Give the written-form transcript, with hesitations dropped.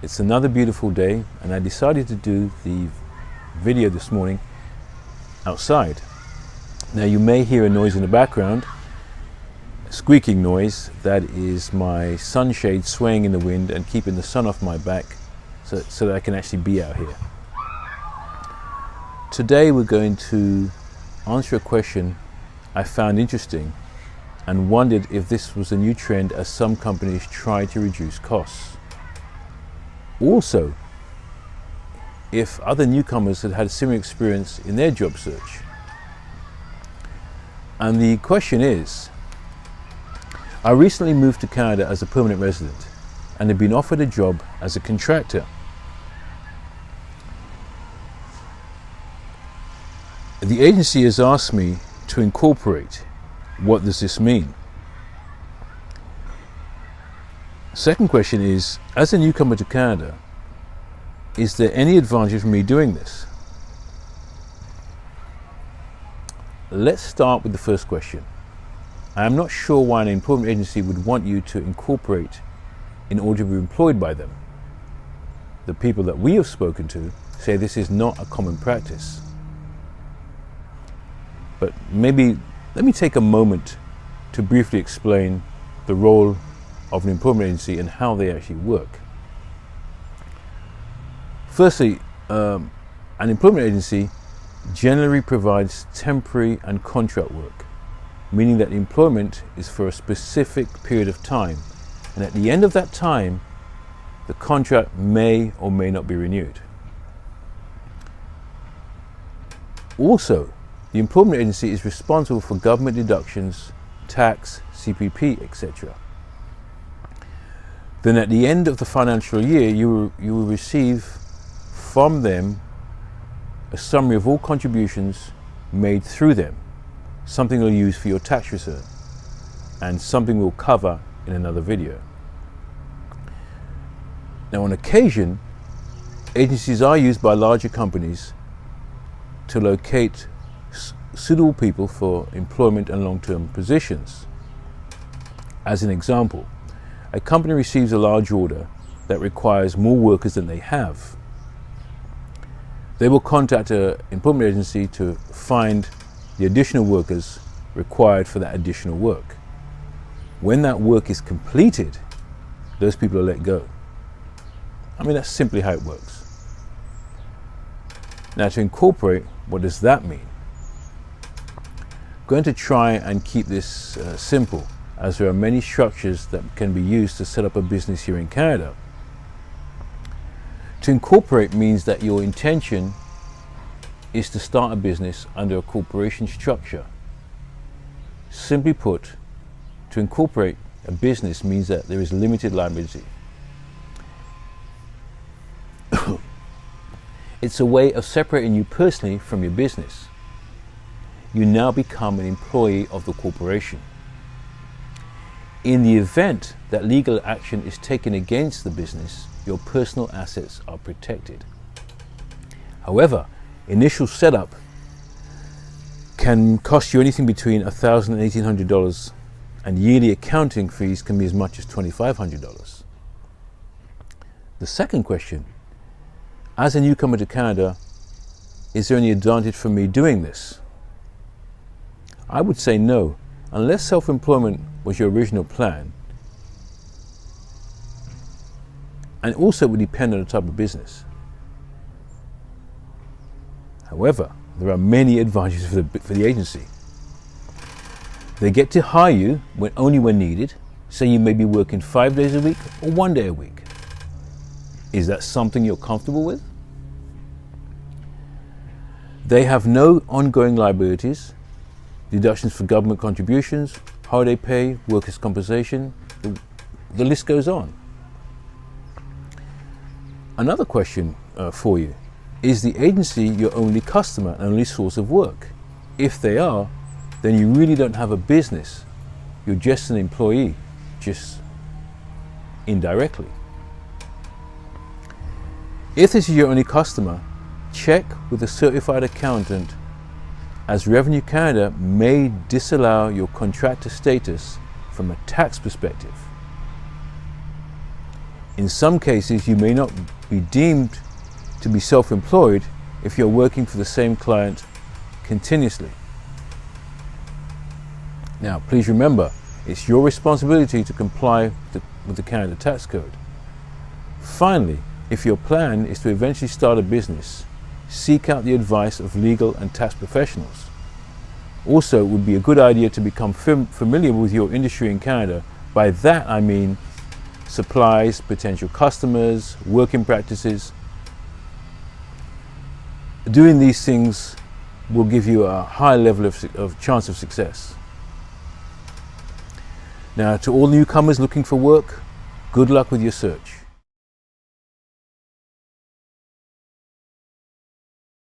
It's another beautiful day, and I decided to do the video this morning outside. Now you may hear a noise in the background, a squeaking noise. That is my sunshade swaying in the wind and keeping the sun off my back so that I can actually be out here. Today we're going to answer a question I found interesting and wondered if this was a new trend as some companies try to reduce costs. Also, if other newcomers had had a similar experience in their job search. And the question is, I recently moved to Canada as a permanent resident and have been offered a job as a contractor. The agency has asked me to incorporate. What does this mean? Second question is, as a newcomer to Canada, is there any advantage for me doing this? Let's start with the first question. I am not sure why an employment agency would want you to incorporate in order to be employed by them. The people that we have spoken to say this is not a common practice. But maybe let me take a moment to briefly explain the role of an employment agency and how they actually work. Firstly, an employment agency generally provides temporary and contract work, meaning that employment is for a specific period of time, and at the end of that time, the contract may or may not be renewed. Also, the employment agency is responsible for government deductions, tax, CPP, etc. Then at the end of the financial year, you will receive from them a summary of all contributions made through them, something you'll use for your tax return, and something we'll cover in another video. Now, on occasion, agencies are used by larger companies to locate suitable people for employment and long-term positions. As an example, a company receives a large order that requires more workers than they have. They will contact an employment agency to find the additional workers required for that additional work. When that work is completed, those people are let go. I mean, that's simply how it works. Now, to incorporate, what does that mean? I'm going to try and keep this simple, as there are many structures that can be used to set up a business here in Canada. To incorporate means that your intention is to start a business under a corporation structure. Simply put, to incorporate a business means that there is limited liability. It's a way of separating you personally from your business. You now become an employee of the corporation. In the event that legal action is taken against the business, your personal assets are protected. However, initial setup can cost you anything between $1,000 and $1,800, and yearly accounting fees can be as much as $2,500. The second question, as a newcomer to Canada, is there any advantage for me doing this? I would say no, unless self-employment was your original plan. And also it would depend on the type of business. However, there are many advantages for the agency. They get to hire you only when needed, so you may be working 5 days a week or 1 day a week. Is that something you're comfortable with? They have no ongoing liabilities, deductions for government contributions, holiday pay, workers' compensation, the list goes on. Another question for you, is the agency your only customer and only source of work? If they are, then you really don't have a business. You're just an employee, just indirectly. If this is your only customer, check with a certified accountant, as Revenue Canada may disallow your contractor status from a tax perspective. In some cases, you may not be deemed to be self-employed if you're working for the same client continuously. Now, please remember, it's your responsibility to comply with the Canada Tax Code. Finally, if your plan is to eventually start a business, seek out the advice of legal and tax professionals. Also, it would be a good idea to become familiar with your industry in Canada. By that I mean supplies, potential customers, working practices. Doing these things will give you a high level of chance of success. Now, to all newcomers looking for work, good luck with your search.